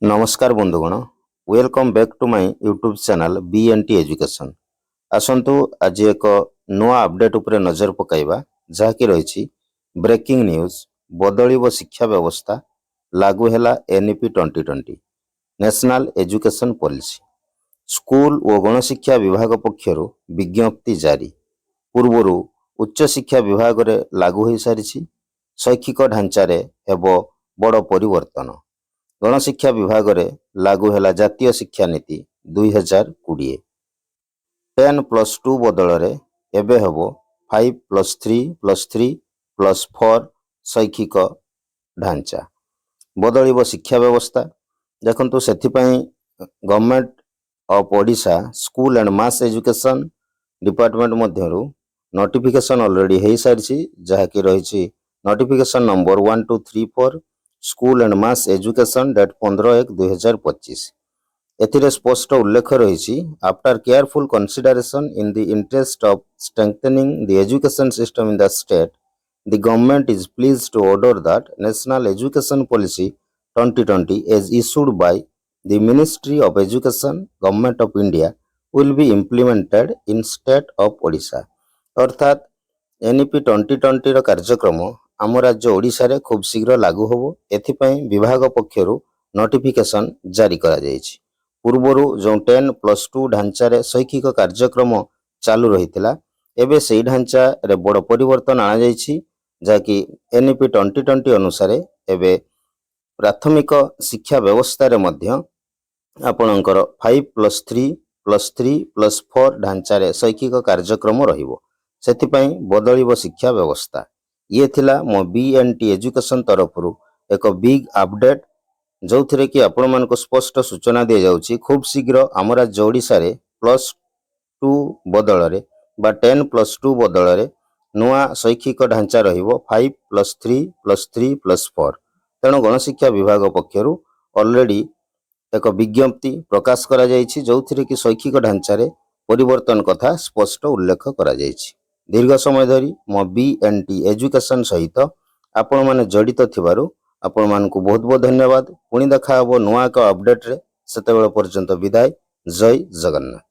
नमस्कार बंधुगण welcome back to my YouTube channel BNT Education. आसंतु आज एक नुआ अपडेट उपरे नजर पकाइबा जहाँकि रही ब्रेकिंग न्यूज बदलिब शिक्षा व्यवस्था लागू हैला NEP 2020 national education policy. School और गणशिक्षा विभाग पक्षरु विज्ञप्ति जारी। पूर्व उच्च शिक्षा विभाग रे लागू हो सारी शैक्षिक ढांचारे हेबो बड़ परिवर्तन। गणशिक्षा विभाग रे लागू हैला जातीय शिक्षा नीति 2020। 10+2 बदल रे एबे हबो 5+3+3+4 शैक्षिक ढांचा। बदलिब शिक्षा व्यवस्था देखंतु सेथिपई government of Odisha school and mass education department मध्यरु नोटिफिकेशन ऑलरेडी हे सारी जहाँकि रही notification number 1234 school and mass education date 15/1/2025। एथिरे स्पष्ट उल्लेख रही after careful consideration in the interest of strengthening the education system in the state the government is pleased to order that national education policy 2020 as issued by the Ministry of Education Government of India will be implemented in state of Odisha। अर्थात NEP 2020 रो कार्यक्रम आम राज्य ओडिशा रे खूब शीघ्र लागू होबो। एथिपई विभाग पक्षरु नोटिफिकेशन जारी करा जायछि। पूर्वरु जो 10+2 ढांचा रे शैक्षिक कार्यक्रम चालू रहितला एबे सेही ढांचा रे बड़ परिवर्तन आना जायछि जाकि एनईपी 2020 अनुसार एबे प्राथमिक शिक्षा व्यवस्था रे मध्य आपणकर 5+3+3+4 ढांचा रे शैक्षिक कार्यक्रम रहिबो। सेथिपई बदलिब शिक्षा व्यवस्था। ये थिला मो बीएनटी एजुकेशन तरफ एक बिग अपडेट जो थे कि आपण मान स्पष्ट सूचना दि जाउछि खूब शीघ्र आम राज्य ओडिशा रे +2 बदल रे बा 10+2 बदल रे नुआ शैक्षिक ढांचा रहिबो 5+3+3+4। तेणु गणशिक्षा विभाग पक्षरु ऑलरेडी एक विज्ञप्ति प्रकाश करा जायछि जो थे कि शैक्षिक ढांचा रे परिवर्तन कथा स्पष्ट उल्लेख करा जायछि। दीर्घ समय धरी मो बीएनटी एजुकेशन सहित आपण माने जड़ित थिबारु आपण मानकु बहुत बहुत धन्यवाद। पुणी देखा हबो नुआ एक अपडेट रे। सेतेबेले पर्यंत विदाय। जय जगन्नाथ।